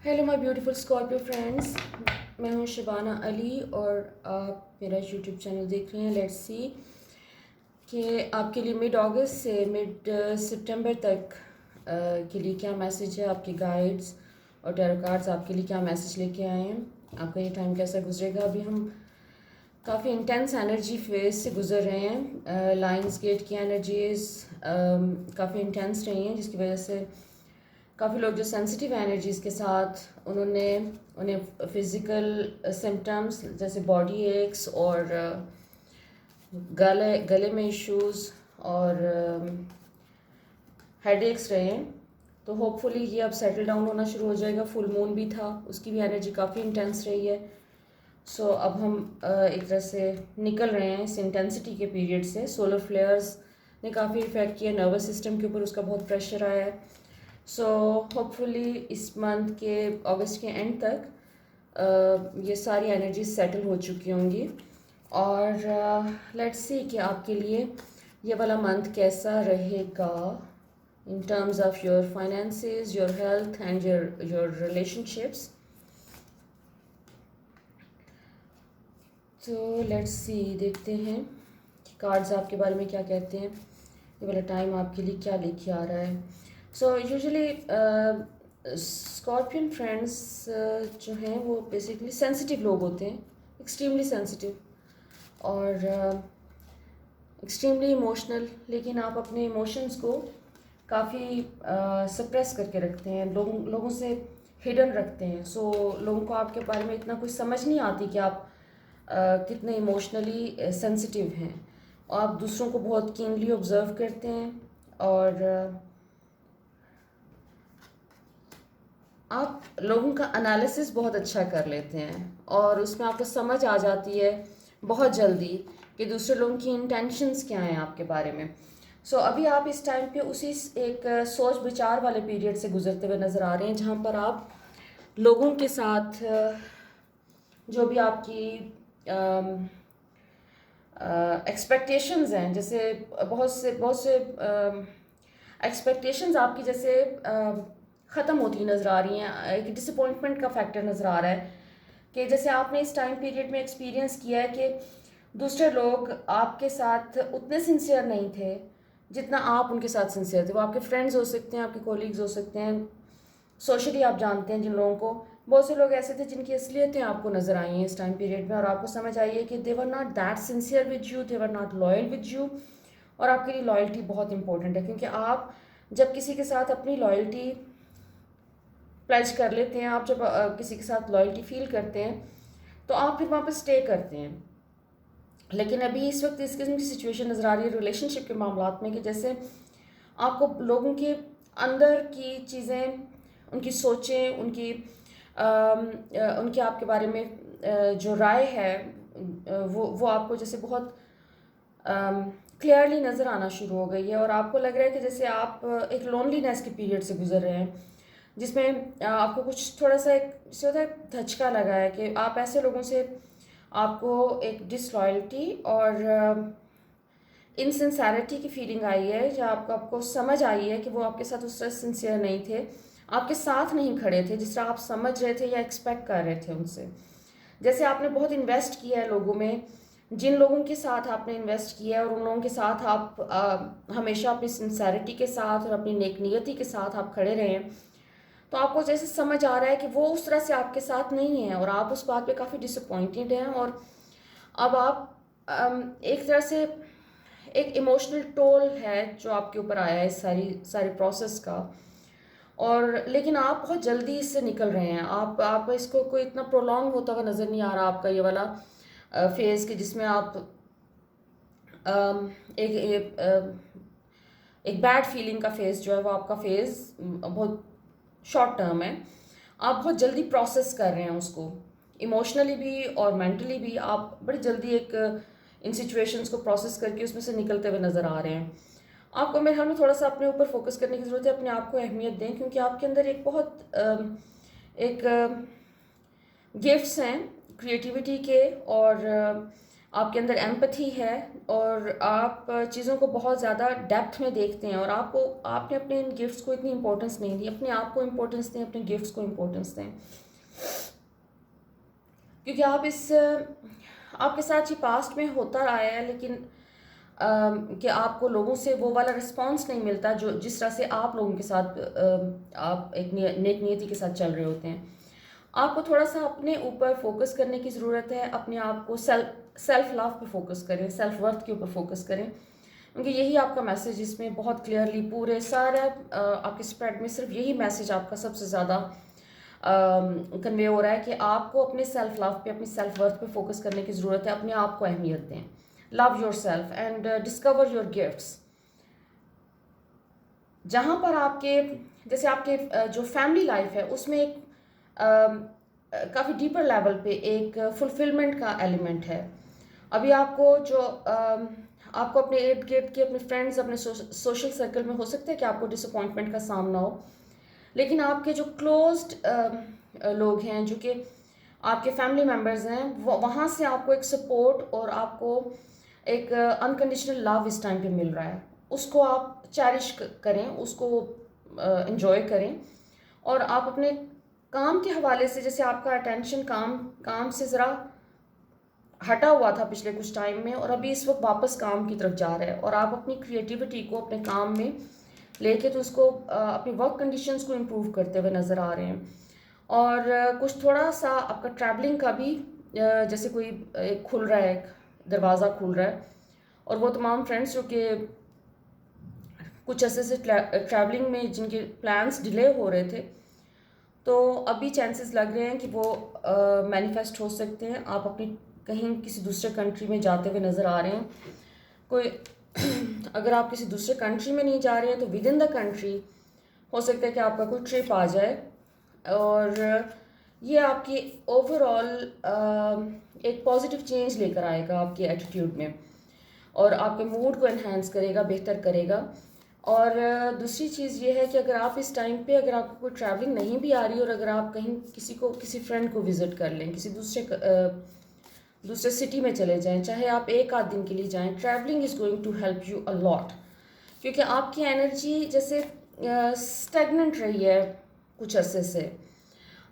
Hello my beautiful Scorpio friends. मैं हूं शबाना अली और आप मेरा यूट्यूब चैनल देख रहे हैं। लेट्स सी कि आपके लिए मिड अगस्त से मिड सितंबर तक के लिए क्या मैसेज है। आपके गाइड्स और टैरो कार्ड्स आपके लिए क्या मैसेज लेके आए हैं। आपका ये टाइम कैसा गुजरेगा। अभी हम काफ़ी इंटेंस एनर्जी फेज से गुजर रहे हैं। लाइंस गेट की एनर्जीज काफ़ी इंटेंस रही हैं, जिसकी वजह से काफ़ी लोग जो सेंसिटिव एनर्जीज़ के साथ उन्हें फिज़िकल सिम्टम्स जैसे बॉडी एक्स और गले में इश्यूज़ और हेडेक्स रहे हैं। तो होपफुली ये अब सेटल डाउन होना शुरू हो जाएगा। फुल मून भी था, उसकी भी एनर्जी काफ़ी इंटेंस रही है। सो अब हम एक तरह से निकल रहे हैं इस इंटेंसिटी के पीरियड से। सोलर फ्लेयर्स ने काफ़ी इफ़ेक्ट किया, नर्वस सिस्टम के ऊपर उसका बहुत प्रेशर आया है। सो होपफुली इस मंथ के अगस्त के एंड तक ये सारी एनर्जी सेटल हो चुकी होंगी। और लेट्स सी कि आपके लिए ये वाला मंथ कैसा रहेगा in terms of your finances, your health and your relationships. तो लेट्स सी, देखते हैं कि कार्ड्स आपके बारे में क्या कहते हैं। ये वाला टाइम आपके लिए क्या लेके आ रहा है। सो यूजुअली स्कॉर्पियन फ्रेंड्स जो हैं वो बेसिकली सेंसिटिव लोग होते हैं, एक्सट्रीमली सेंसिटिव और एक्सट्रीमली इमोशनल। लेकिन आप अपने इमोशंस को काफ़ी सप्रेस करके रखते हैं, लोगों से हिडन रखते हैं। सो लोगों को आपके बारे में इतना कुछ समझ नहीं आती कि आप कितने इमोशनली सेंसिटिव हैं। आप दूसरों को बहुत कीनली ऑब्जर्व करते हैं और आप लोगों का एनालिसिस बहुत अच्छा कर लेते हैं और उसमें आपको समझ आ जाती है बहुत जल्दी कि दूसरे लोगों की इंटेंशंस क्या हैं आपके बारे में। सो अभी आप इस टाइम पे उसी एक सोच विचार वाले पीरियड से गुजरते हुए नज़र आ रहे हैं, जहाँ पर आप लोगों के साथ जो भी आपकी एक्सपेक्टेशंस हैं, जैसे बहुत से एक्सपेक्टेशंस आपकी जैसे ख़त्म होती नज़र आ रही हैं। एक डिसअपॉइंटमेंट का फैक्टर नज़र आ रहा है कि जैसे आपने इस टाइम पीरियड में एक्सपीरियंस किया है कि दूसरे लोग आपके साथ उतने सिंसियर नहीं थे जितना आप उनके साथ सिंसियर थे। वो आपके फ्रेंड्स हो सकते हैं, आपके कोलीग्स हो सकते हैं, सोशली आप जानते हैं जिन लोगों को। बहुत से लोग ऐसे थे जिनकी असलियतें आपको नज़र आई हैं इस टाइम पीरियड में और आपको समझ आई है कि they were not that sincere with you, they were not loyal with you. और आपके लिए लॉयल्टी बहुत इंपॉर्टेंट है, क्योंकि आप जब किसी के साथ अपनी लॉयल्टी प्लेज कर लेते हैं, आप जब किसी के साथ लॉयल्टी फील करते हैं तो आप फिर वहाँ पर स्टे करते हैं। लेकिन अभी इस वक्त इस किस्म की सिचुएशन नज़र आ रही है रिलेशनशिप के मामलात में कि जैसे आपको लोगों के अंदर की चीज़ें, उनकी सोचें, उनकी आपके बारे में जो राय है वो आपको जैसे बहुत क्लियरली नज़र आना शुरू हो गई है। और आपको लग रहा है कि जैसे आप एक लोनलीनेस के पीरियड से गुजर रहे हैं, जिसमें आपको कुछ थोड़ा सा एक जैसे होता है धचका लगा है कि आप ऐसे लोगों से आपको एक डिसलॉयल्टी और इनसिंसेरिटी की फीलिंग आई है, या आपको समझ आई है कि वो आपके साथ उस तरह सिंसियर नहीं थे, आपके साथ नहीं खड़े थे जिस तरह आप समझ रहे थे या एक्सपेक्ट कर रहे थे उनसे। जैसे आपने बहुत इन्वेस्ट किया है लोगों में, जिन लोगों के साथ आपने इन्वेस्ट किया है और उन लोगों के साथ आप हमेशा अपनी सिंसेरिटी के साथ और अपनी नेक नियति के साथ आप खड़े रहे हैं, तो आपको जैसे समझ आ रहा है कि वो उस तरह से आपके साथ नहीं है और आप उस बात पे काफ़ी डिसअपॉइंटेड हैं। और अब आप एक तरह से एक इमोशनल टोल है जो आपके ऊपर आया है इस सारी सारी प्रोसेस का। और लेकिन आप बहुत जल्दी इससे निकल रहे हैं। आप इसको कोई इतना प्रोलॉन्ग होता हुआ नज़र नहीं आ रहा आपका ये वाला फेज़ कि जिसमें आप एक बैड फीलिंग का फेज़ जो है वो आपका फेज़ बहुत शॉर्ट टर्म है। आप बहुत जल्दी प्रोसेस कर रहे हैं उसको, इमोशनली भी और मेंटली भी आप बड़ी जल्दी एक इन सिचुएशंस को प्रोसेस करके उसमें से निकलते हुए नज़र आ रहे हैं। आपको मेरे ख्याल में थोड़ा सा अपने ऊपर फोकस करने की ज़रूरत है, अपने आप को अहमियत दें, क्योंकि आपके अंदर एक बहुत एक गिफ्ट्स हैं क्रिएटिविटी के और आपके अंदर एम्पैथी है और आप चीज़ों को बहुत ज़्यादा डेप्थ में देखते हैं, और आपने अपने इन गिफ्ट्स को इतनी इंपॉर्टेंस नहीं दी। अपने आप को इम्पोर्टेंस दें, अपने गिफ्ट्स को इम्पोर्टेंस दें, क्योंकि आपके साथ ये पास्ट में होता रहा है, लेकिन कि आपको लोगों से वो वाला रिस्पॉन्स नहीं मिलता जो जिस तरह से आप लोगों के साथ आप एक नेक नियति के साथ चल रहे होते हैं। आपको थोड़ा सा अपने ऊपर फोकस करने की ज़रूरत है। अपने आप को सेल्फ लव पे फोकस करें, सेल्फ वर्थ के ऊपर फोकस करें, क्योंकि यही आपका मैसेज इसमें बहुत क्लियरली पूरे सारे आपके स्प्रेड में सिर्फ यही मैसेज आपका सबसे ज़्यादा कन्वे हो रहा है कि आपको अपने सेल्फ लव पे, अपनी सेल्फ वर्थ पे फोकस करने की ज़रूरत है। अपने आप को अहमियत दें, love your self and discover your gifts. जहाँ पर जैसे आपके जो फैमिली लाइफ है उसमें एक काफ़ी डीपर लेवल पे एक फुलफिलमेंट का एलिमेंट है। अभी आपको अपने इर्द गिर्द के अपने फ्रेंड्स, अपने सोशल सर्कल में हो सकता है कि आपको डिसअपॉइंटमेंट का सामना हो, लेकिन आपके जो क्लोज्ड लोग हैं, जो कि आपके फैमिली मेम्बर्स हैं, वहाँ से आपको एक सपोर्ट और आपको एक अनकंडीशनल लव इस टाइम पे मिल रहा है। उसको आप चैरिश करें, उसको एंजॉय करें, और आप अपने काम के हवाले से, जैसे आपका अटेंशन काम से ज़रा हटा हुआ था पिछले कुछ टाइम में, और अभी इस वक्त वापस काम की तरफ जा रहा है, और आप अपनी क्रिएटिविटी को अपने काम में लेके तो उसको अपनी वर्क कंडीशंस को इम्प्रूव करते हुए नज़र आ रहे हैं। और कुछ थोड़ा सा आपका ट्रैवलिंग का भी जैसे कोई एक खुल रहा है, एक दरवाज़ा खुल रहा है, और वो तमाम फ्रेंड्स जो कि कुछ ऐसे से ट्रैवलिंग में जिनके प्लान्स डिले हो रहे थे, तो अभी चांसेस लग रहे हैं कि वो मैनिफेस्ट हो सकते हैं। आप अपनी कहीं किसी दूसरे कंट्री में जाते हुए नज़र आ रहे हैं। कोई अगर आप किसी दूसरे कंट्री में नहीं जा रहे हैं तो विद इन द कंट्री हो सकता है कि आपका कोई ट्रिप आ जाए, और ये आपकी ओवरऑल एक पॉजिटिव चेंज लेकर आएगा आपके एटीट्यूड में, और आपके मूड को एनहांस करेगा, बेहतर करेगा। और दूसरी चीज़ ये है कि अगर आप इस टाइम पे, अगर आपको कोई ट्रैवलिंग नहीं भी आ रही, और अगर आप कहीं किसी फ्रेंड को विज़िट कर लें, किसी दूसरे सिटी में चले जाएं, चाहे आप एक आध दिन के लिए जाएं, travelling is going to help you a lot, क्योंकि आपकी एनर्जी जैसे स्टेगनेंट रही है कुछ अरसे से।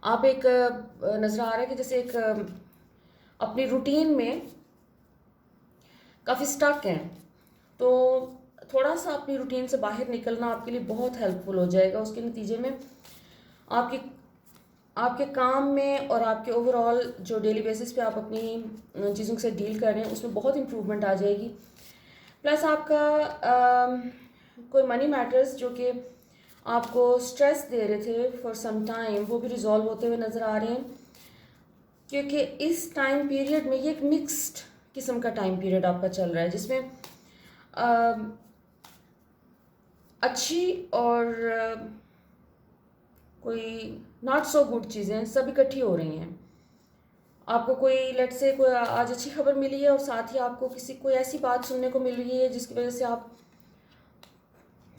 आप एक नज़र आ रहा है कि जैसे एक अपनी रूटीन में काफ़ी स्टक हैं, तो थोड़ा सा अपनी रूटीन से बाहर निकलना आपके लिए बहुत हेल्पफुल हो जाएगा। उसके नतीजे में आपके आपके काम में और आपके ओवरऑल जो डेली बेसिस पे आप अपनी चीज़ों से डील कर रहे हैं उसमें बहुत इम्प्रूवमेंट आ जाएगी। प्लस आपका कोई मनी मैटर्स जो कि आपको स्ट्रेस दे रहे थे फॉर सम टाइम, वो भी रिजॉल्व होते हुए नज़र आ रहे हैं, क्योंकि इस टाइम पीरियड में ये एक मिक्स्ड किस्म का टाइम पीरियड आपका चल रहा है, जिसमें अच्छी और कोई नॉट सो गुड चीज़ें सब इकट्ठी हो रही हैं। आपको कोई लेट से कोई आज अच्छी खबर मिली है, और साथ ही आपको कोई ऐसी बात सुनने को मिल रही है जिसकी वजह से आप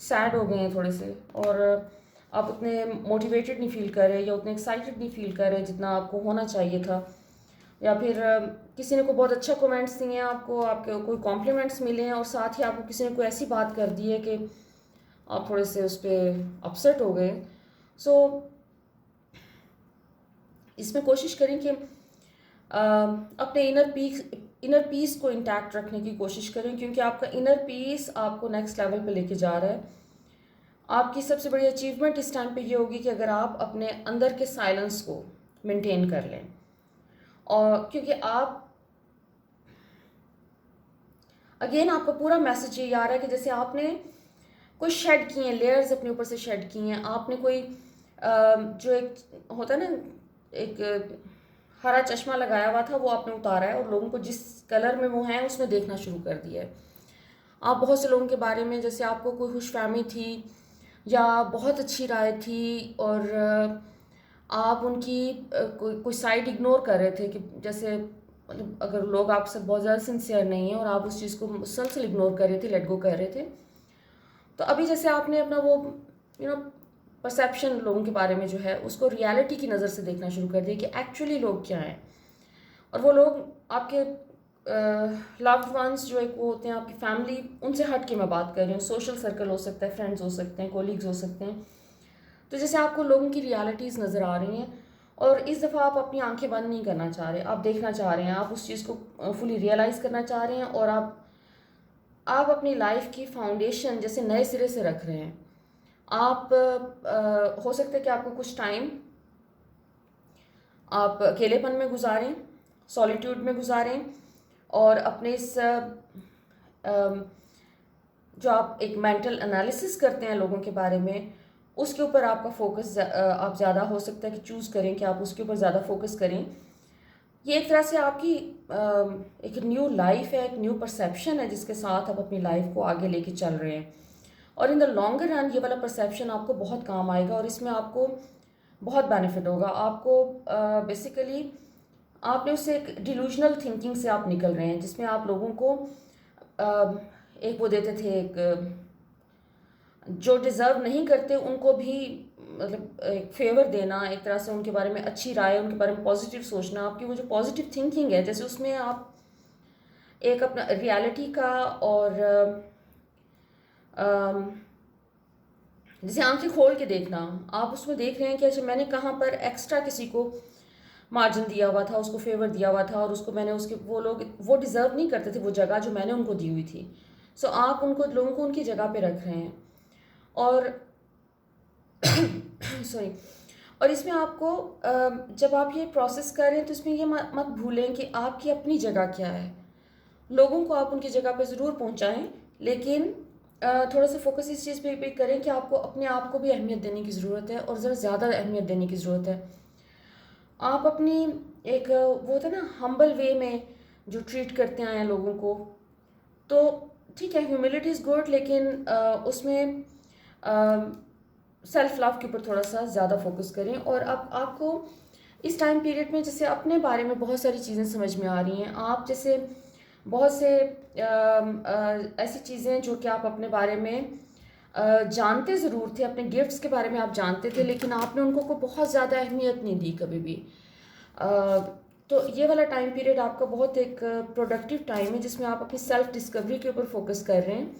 सैड हो गए हैं थोड़े से, और आप उतने मोटिवेटेड नहीं फील कर रहे, या उतने एक्साइटेड नहीं फील कर रहे जितना आपको होना चाहिए था, या फिर किसी ने कोई बहुत अच्छा कमेंट्स दिए हैं आपको, आपके कोई कॉम्प्लीमेंट्स मिले हैं, और साथ ही आपको किसी ने कोई ऐसी बात कर दी है कि आप थोड़े से उस पर अपसेट हो गए। सो इसमें कोशिश करें कि अपने इनर पीस को इंटैक्ट रखने की कोशिश करें, क्योंकि आपका इनर पीस आपको नेक्स्ट लेवल पे लेके जा रहा है। आपकी सबसे बड़ी अचीवमेंट इस टाइम पे ये होगी कि अगर आप अपने अंदर के साइलेंस को मेंटेन कर लें, और क्योंकि आप अगेन आपका पूरा मैसेज ये आ रहा है कि जैसे आपने कोई शेड किए हैं, लेयर्स अपने ऊपर से शेड किए हैं, आपने कोई जो एक होता है ना, एक हरा चश्मा लगाया हुआ था, वो आपने उतारा है, और लोगों को जिस कलर में वो हैं उसमें देखना शुरू कर दिया है। आप बहुत से लोगों के बारे में, जैसे आपको कोई खुशफहमी थी या बहुत अच्छी राय थी, और आप उनकी कोई साइड इग्नोर कर रहे थे, कि जैसे मतलब अगर लोग आपसे बहुत ज़्यादा सिंसियर नहीं है और आप उस चीज़ को मुसलसल इग्नोर कर रहे थे, लेट गो कर रहे थे, तो अभी जैसे आपने अपना वो परसेप्शन लोगों के बारे में जो है उसको रियलिटी की नज़र से देखना शुरू कर दिया कि एक्चुअली लोग क्या हैं, और वो लोग आपके लव्ड वंस जो एक वो होते हैं आपकी फैमिली, उनसे हट के मैं बात कर रही हूँ। सोशल सर्कल हो सकता है, फ्रेंड्स हो सकते हैं, कोलीग्स हो सकते हैं। तो जैसे आपको लोगों की रियलिटीज़ नज़र आ रही हैं और इस दफ़ा आप अपनी आंखें बंद नहीं करना चाह रहे, आप देखना चाह रहे हैं, आप उस चीज़ को फुली रियलाइज़ करना चाह रहे हैं और आप अपनी लाइफ की फाउंडेशन जैसे नए सिरे से रख रहे हैं। आप हो सकता है कि आपको कुछ टाइम आप अकेलेपन में गुजारें, सॉलिट्यूड में गुजारें और अपने इस जो आप एक मेंटल एनालिसिस करते हैं लोगों के बारे में, उसके ऊपर आपका फोकस आप ज़्यादा हो सकता है कि चूज़ करें कि आप उसके ऊपर ज़्यादा फोकस करें। ये एक तरह से आपकी एक न्यू लाइफ है, एक न्यू परसेप्शन है जिसके साथ आप अपनी लाइफ को आगे लेके चल रहे हैं और इन द लॉन्गर रन ये वाला परसेप्शन आपको बहुत काम आएगा और इसमें आपको बहुत बेनिफिट होगा। आपको बेसिकली आपने उससे एक डिल्यूजनल थिंकिंग से आप निकल रहे हैं जिसमें आप लोगों को एक वो देते थे, एक जो डिज़र्व नहीं करते उनको भी मतलब एक फेवर देना, एक तरह से उनके बारे में अच्छी राय, उनके बारे में पॉजिटिव सोचना। आपकी वो जो पॉजिटिव थिंकिंग है, जैसे उसमें आप एक अपना रियलिटी का और जैसे आंखें खोल के देखना, आप उसमें देख रहे हैं कि अच्छा मैंने कहाँ पर एक्स्ट्रा किसी को मार्जिन दिया हुआ था, उसको फेवर दिया हुआ था और उसको मैंने उसके वो लोग वो डिज़र्व नहीं करते थे वो जगह जो मैंने उनको दी हुई थी। सो आप उनको लोगों को उनकी जगह पे रख रहे हैं और सॉरी। और इसमें आपको जब आप ये प्रोसेस कर रहे हैं तो इसमें ये मत भूलें कि आपकी अपनी जगह क्या है। लोगों को आप उनकी जगह पे ज़रूर पहुंचाएं, लेकिन थोड़ा सा फोकस इस चीज़ पे भी करें कि आपको अपने आप को भी अहमियत देने की ज़रूरत है और ज़रा ज़्यादा अहमियत देने की ज़रूरत है। आप अपनी एक वो होता है ना हम्बल वे में जो ट्रीट करते आए हैं लोगों को, तो ठीक है ह्यूमिलिटी इज़ गुड, लेकिन उसमें सेल्फ लव के ऊपर थोड़ा सा ज़्यादा फोकस करें। और अब आपको इस टाइम पीरियड में जैसे अपने बारे में बहुत सारी चीज़ें समझ में आ रही हैं। आप जैसे बहुत से ऐसी चीज़ें जो कि आप अपने बारे में जानते ज़रूर थे, अपने गिफ्ट्स के बारे में आप जानते थे, लेकिन आपने उनको को बहुत ज़्यादा अहमियत नहीं दी कभी भी। तो ये वाला टाइम पीरियड आपका बहुत एक प्रोडक्टिव टाइम है जिसमें आप अपनी सेल्फ डिस्कवरी के ऊपर फोकस कर रहे हैं।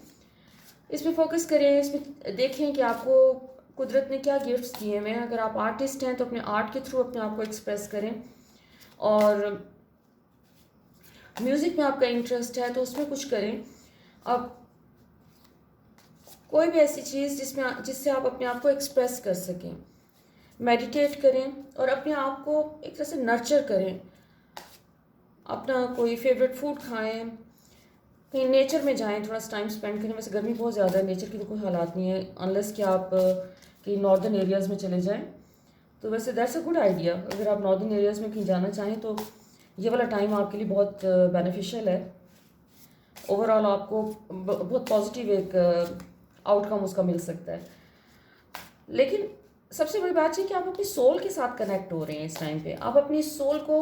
इसमें फोकस करें, इसमें देखें कि आपको कुदरत ने क्या गिफ्ट्स दिए हुए हैं। अगर आप आर्टिस्ट हैं तो अपने आर्ट के थ्रू अपने आप को एक्सप्रेस करें और म्यूज़िक में आपका इंटरेस्ट है तो उसमें कुछ करें। अब कोई भी ऐसी चीज़ जिससे आप अपने आप को एक्सप्रेस कर सकें। मेडिटेट करें और अपने आप को एक तरह से नर्चर करें। अपना कोई फेवरेट फूड खाएं, कहीं नेचर में जाएं, थोड़ा सा टाइम स्पेंड करें। वैसे गर्मी बहुत ज़्यादा है, नेचर की तो कोई हालात नहीं है अनलेस कि आप कहीं नॉर्दर्न एरियाज़ में चले जाएं। तो वैसे दैट्स अ गुड आइडिया, अगर आप नॉर्दर्न एरियाज़ में कहीं जाना चाहें तो ये वाला टाइम आपके लिए बहुत बेनिफिशियल है। ओवरऑल आपको बहुत पॉजिटिव एक आउटकम उसका मिल सकता है। लेकिन सबसे बड़ी बात है कि आप अपनी सोल के साथ कनेक्ट हो रहे हैं। इस टाइम पे आप अपनी सोल को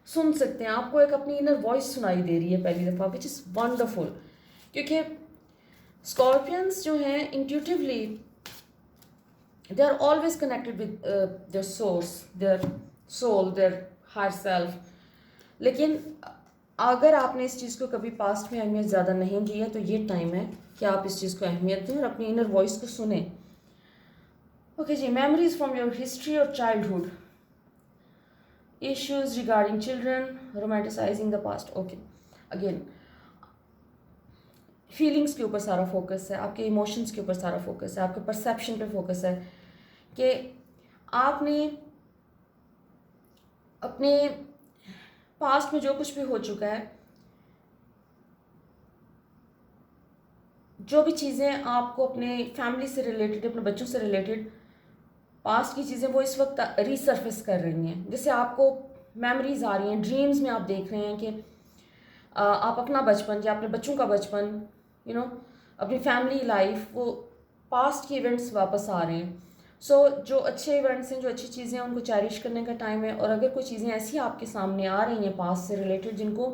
सुन सकते हैं, आपको एक अपनी इनर वॉइस सुनाई दे रही है पहली दफ़ा, विच इज़ वंडरफुल। क्योंकि स्कॉर्पियंस जो हैं intuitively they are always connected with their source, their soul, their higher self. लेकिन अगर आपने इस चीज़ को कभी पास्ट में अहमियत ज़्यादा नहीं दी है तो ये टाइम है कि आप इस चीज़ को अहमियत दें और अपनी इनर वॉइस को सुने। ओके जी, मेमोरीज फ्रॉम योर हिस्ट्री और childhood, issues regarding children, romanticising the past. Okay, again feelings के ऊपर सारा फोकस है, आपके इमोशंस के ऊपर सारा फोकस है, आपके परसेप्शन पे फोकस है कि आपने अपने पास्ट में जो कुछ भी हो चुका है, जो भी चीज़ें आपको अपने फैमिली से रिलेटेड, अपने बच्चों से रिलेटेड पास्ट की चीज़ें वो इस वक्त रीसर्फेस कर रही हैं। जैसे आपको मेमोरीज आ रही हैं, ड्रीम्स में आप देख रहे हैं कि आप अपना बचपन या अपने बच्चों का बचपन, अपनी फैमिली लाइफ, वो पास्ट के इवेंट्स वापस आ रहे हैं। सो जो अच्छे इवेंट्स हैं, जो अच्छी चीज़ें हैं, उनको चेरिश करने का टाइम है। और अगर कोई चीज़ें ऐसी आपके सामने आ रही हैं पास्ट से रिलेटेड जिनको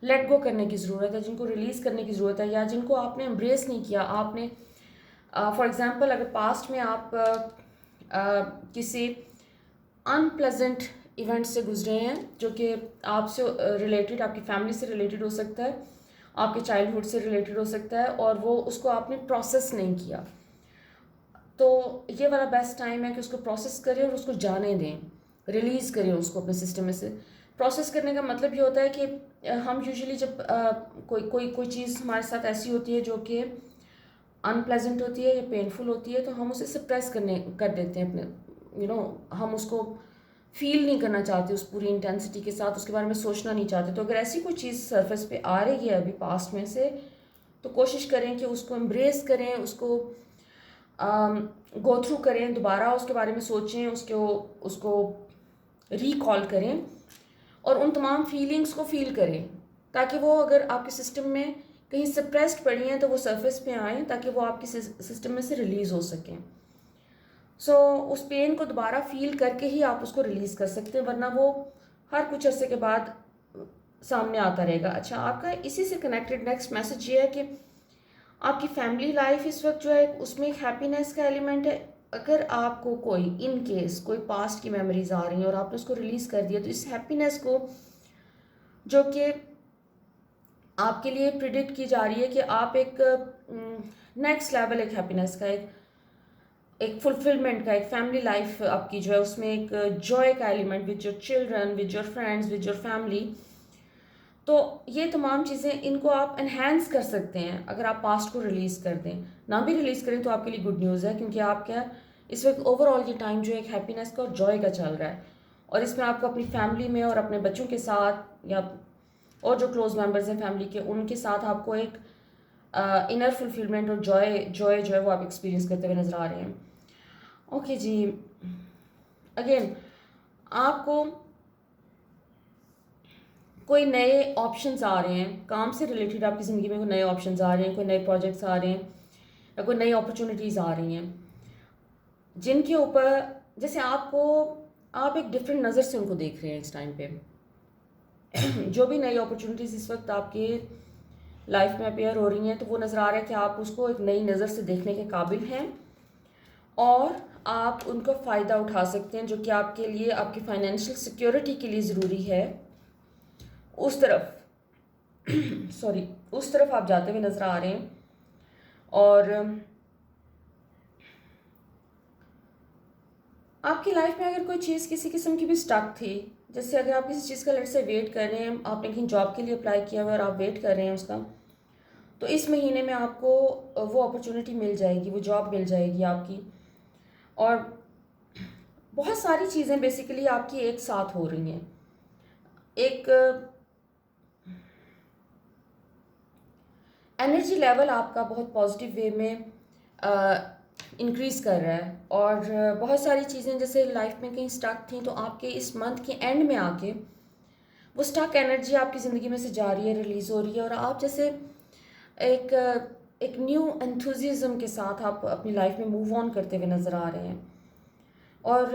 लेट गो करने की ज़रूरत है, जिनको रिलीज़ करने की ज़रूरत है, या जिनको आपने एम्ब्रेस नहीं किया, आपने फॉर एग्ज़ाम्पल अगर पास्ट में आप किसी अनप्लेजेंट इवेंट से गुजरे हैं जो कि आपसे रिलेटेड, आपकी फैमिली से रिलेटेड हो सकता है, आपके चाइल्डहुड से रिलेटेड हो सकता है, और वो उसको आपने प्रोसेस नहीं किया। तो ये वाला बेस्ट टाइम है कि उसको प्रोसेस करें और उसको जाने दें, रिलीज़ करें उसको अपने सिस्टम में से। प्रोसेस करने का मतलब ये होता है कि हम यूजुअली जब कोई कोई कोई चीज़ हमारे साथ ऐसी होती है जो कि अनप्लेजेंट होती है या पेनफुल होती है, तो हम उसे सप्रेस कर देते हैं अपने, हम उसको फील नहीं करना चाहते उस पूरी इंटेंसिटी के साथ, उसके बारे में सोचना नहीं चाहते। तो अगर ऐसी कोई चीज़ सरफेस पे आ रही है अभी पास्ट में से, तो कोशिश करें कि उसको एम्ब्रेस करें, उसको गो थ्रू करें, दोबारा उसके बारे में सोचें, उसको उसको रिकॉल करें और उन तमाम फीलिंग्स को फील करें, ताकि वो अगर आपके सिस्टम में कहीं सप्रेस्ड पड़ी हैं तो वो सरफेस पे आएँ, ताकि वो आपके सिस्टम में से रिलीज़ हो सकें। सो उस पेन को दोबारा फील करके ही आप उसको रिलीज़ कर सकते हैं, वरना वो हर कुछ अरसे के बाद सामने आता रहेगा। अच्छा, आपका इसी से कनेक्टेड नेक्स्ट मैसेज ये है कि आपकी फैमिली लाइफ इस वक्त जो है उसमें एक हैप्पीनेस का एलिमेंट है। अगर आपको कोई इन केस कोई पास्ट की मेमोरीज आ रही हैं और आपने उसको रिलीज़ कर दिया, तो इस हैप्पीनेस को, जो कि आपके लिए प्रिडिक्ट की जा रही है कि आप एक नेक्स्ट लेवल, एक हैप्पीनेस का, एक फुलफिलमेंट का, एक फैमिली लाइफ आपकी जो है उसमें एक जॉय का element with your children, with your friends, with your family, तो ये तमाम चीज़ें, इनको आप एनहेंस कर सकते हैं अगर आप पास्ट को रिलीज़ कर दें। ना भी रिलीज़ करें तो आपके लिए गुड न्यूज़ है, क्योंकि आप क्या, इस वक्त ओवरऑल ये टाइम जो है एक हैप्पीनेस का और जॉय का चल रहा है, और इसमें आपको अपनी फैमिली में और अपने बच्चों के साथ या और जो क्लोज मेंबर्स हैं फैमिली के, उनके साथ आपको एक इनर फुलफिलमेंट और जॉय जॉय जो है वो आप एक्सपीरियंस करते हुए नज़र आ रहे हैं। ओके जी, अगेन आपको कोई नए ऑप्शंस आ रहे हैं, काम से रिलेटेड आपकी ज़िंदगी में कोई नए ऑप्शंस आ रहे हैं, कोई नए प्रोजेक्ट्स आ रहे हैं, या कोई नई अपॉर्चुनिटीज़ आ रही हैं, जिनके ऊपर जैसे आप एक डिफरेंट नज़र से उनको देख रहे हैं इस टाइम पे। जो भी नई अपॉर्चुनिटीज़ इस वक्त आपके लाइफ में अपेयर हो रही हैं, तो वो नज़र आ रहा है कि आप उसको एक नई नज़र से देखने के काबिल हैं और आप उनका फ़ायदा उठा सकते हैं, जो कि आपके लिए, आपकी फाइनेंशियल सिक्योरिटी के लिए ज़रूरी है। उस तरफ सॉरी, उस तरफ आप जाते हुए नज़र आ रहे हैं। और आपकी लाइफ में अगर कोई चीज़ किसी किस्म की भी स्टक थी, जैसे अगर आप किसी चीज़ का लेट से वेट कर रहे हैं, आपने कहीं जॉब के लिए अप्लाई किया हुआ और आप वेट कर रहे हैं उसका, तो इस महीने में आपको वो अपॉर्चुनिटी मिल जाएगी, वो जॉब मिल जाएगी आपकी। और बहुत सारी चीज़ें बेसिकली आपकी एक साथ हो रही हैं। एक एनर्जी लेवल आपका बहुत पॉजिटिव वे में इंक्रीज़ कर रहा है, और बहुत सारी चीज़ें जैसे लाइफ में कहीं स्टक थी, तो आपके इस मंथ के एंड में आके वो स्टक एनर्जी आपकी ज़िंदगी में से जा रही है, रिलीज़ हो रही है, और आप जैसे एक एक न्यू एंथुजिज्म के साथ आप अपनी लाइफ में मूव ऑन करते हुए नज़र आ रहे हैं। और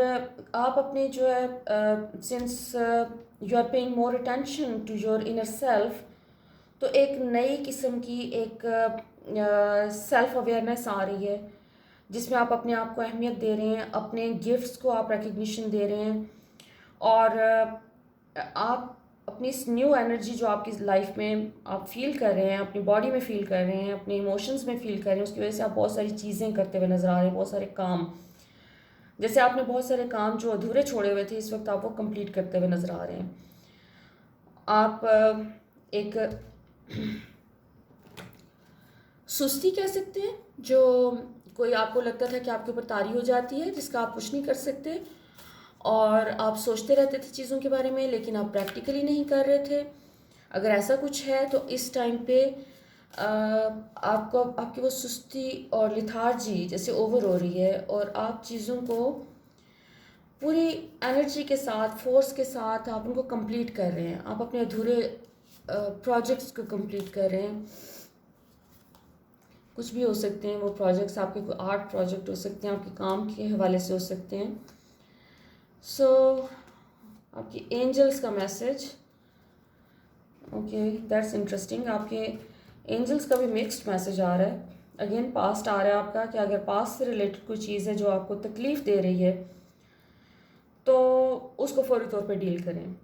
आप अपने जो है, since you are paying more attention to your inner self, तो एक नई किस्म की एक सेल्फ अवेयरनेस आ रही है, जिसमें आप अपने आप को अहमियत दे रहे हैं, अपने गिफ्ट्स को आप रिकग्निशन दे रहे हैं, और आप अपनी इस न्यू एनर्जी जो आपकी लाइफ में आप फील कर रहे हैं, अपनी बॉडी में फील कर रहे हैं, अपने इमोशंस में फील कर रहे हैं, उसकी वजह से आप बहुत सारी चीज़ें करते हुए नज़र आ रहे हैं, बहुत सारे काम, जैसे आपने बहुत सारे काम जो अधूरे छोड़े हुए थे, इस वक्त आप वो कंप्लीट करते हुए नज़र आ रहे हैं। आप एक सुस्ती कह सकते हैं, जो कोई आपको लगता था कि आपके ऊपर तारी हो जाती है, जिसका आप कुछ नहीं कर सकते, और आप सोचते रहते थे चीज़ों के बारे में, लेकिन आप प्रैक्टिकली नहीं कर रहे थे। अगर ऐसा कुछ है तो इस टाइम पे आपको, आपकी वो सुस्ती और लिथार्जी जैसे ओवर हो रही है, और आप चीज़ों को पूरी एनर्जी के साथ, फोर्स के साथ आप उनको कंप्लीट कर रहे हैं, आप अपने अधूरे प्रोजेक्ट्स को कंप्लीट कर रहे हैं। कुछ भी हो सकते हैं वो प्रोजेक्ट्स, आपके कोई आर्ट प्रोजेक्ट हो सकते हैं, आपके काम के हवाले से हो सकते हैं। सो आपकी एंजल्स का मैसेज, ओके दैट्स इंटरेस्टिंग, आपके एंजल्स का भी मिक्स्ड मैसेज आ रहा है। अगेन पास्ट आ रहा है आपका, कि अगर पास्ट से रिलेटेड कोई चीज़ है जो आपको तकलीफ़ दे रही है, तो उसको फौरी तौर पे डील करें,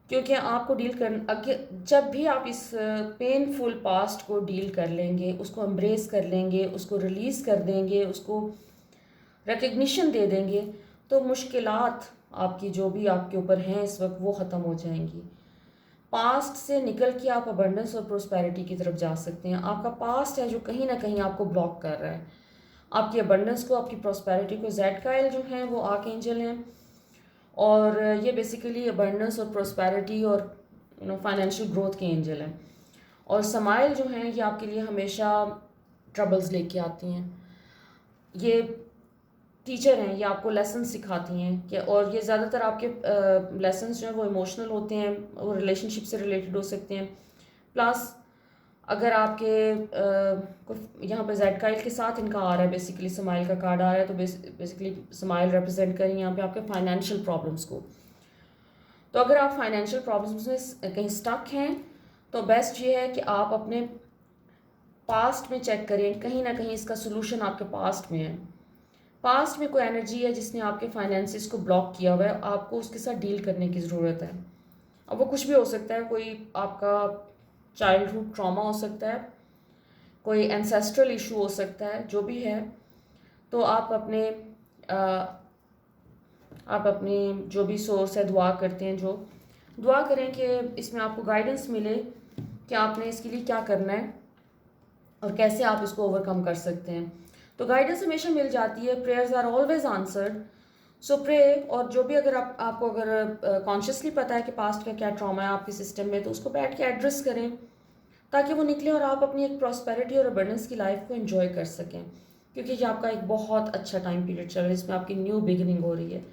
क्योंकि आपको डील कर जब भी आप इस पेनफुल पास्ट को डील कर लेंगे, उसको एम्ब्रेस कर लेंगे, उसको रिलीज़ कर देंगे, उसको रिकग्निशन दे देंगे, तो मुश्किलात आपकी जो भी आपके ऊपर हैं इस वक्त वो ख़त्म हो जाएंगी। पास्ट से निकल के आप अबंडेंस और प्रोस्पेरिटी की तरफ जा सकते हैं। आपका पास्ट है जो कहीं ना कहीं आपको ब्लॉक कर रहा है आपकी अबंडेंस को, आपकी प्रोस्पेरिटी को। जेड काइल जो हैं वो आर्क एंजल हैं, और ये बेसिकली अबंडेंस और प्रोस्पेरिटी और फाइनेंशियल ग्रोथ के एंजल हैं। और समाइल जो हैं ये आपके लिए हमेशा ट्रबल्स लेके आती हैं। ये टीचर हैं, ये आपको लेसन सिखाती हैं कि, और ये ज़्यादातर आपके लेसन्स जो हैं वो इमोशनल होते हैं, वो रिलेशनशिप से रिलेटेड हो सकते हैं। प्लस अगर आपके यहाँ पे जेड काइल के साथ इनका आ रहा है, बेसिकली समाइल का कार्ड आ रहा है, तो बेसिकली समाइल रिप्रेजेंट करें यहाँ पे आपके फाइनेंशियल प्रॉब्लम्स को। तो अगर आप फाइनेंशियल प्रॉब्लम्स में कहीं स्टक हैं तो बेस्ट ये है कि आप अपने पास्ट में चेक करें, कहीं ना कहीं इसका सोल्यूशन आपके पास्ट में है। पास्ट में कोई एनर्जी है जिसने आपके फाइनेंसिस को ब्लॉक किया हुआ है, आपको उसके साथ डील करने की ज़रूरत है। अब वो कुछ भी हो सकता है, कोई आपका चाइल्डहुड ट्रॉमा हो सकता है, कोई एंसेस्ट्रल इशू हो सकता है, जो भी है। तो आप अपने जो भी सोर्स है दुआ करते हैं, जो दुआ करें कि इसमें आपको गाइडेंस मिले कि आपने इसके लिए क्या करना है और कैसे आप इसको ओवरकम कर सकते हैं। तो गाइडेंस हमेशा मिल जाती है। Prayers are always answered, so pray. और जो भी अगर आपको अगर कॉन्शियसली पता है कि पास्ट का क्या ट्रॉमा है आपके सिस्टम में, तो उसको बैठ के एड्रेस करें ताकि वो निकले और आप अपनी एक प्रॉस्पेरिटी और अबंडेंस की लाइफ को एंजॉय कर सकें, क्योंकि ये आपका एक बहुत अच्छा टाइम पीरियड चल रहा है, इसमें आपकी न्यू बिगिनिंग हो रही है।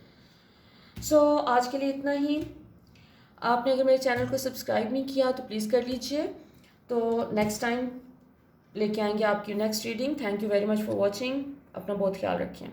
सो आज के लिए इतना ही। आपने अगर मेरे चैनल को सब्सक्राइब नहीं किया तो प्लीज़ कर लीजिए। तो नेक्स्ट टाइम लेके आएंगे आपकी next reading. Thank you very much for watching. अपना बहुत ख्याल रखें।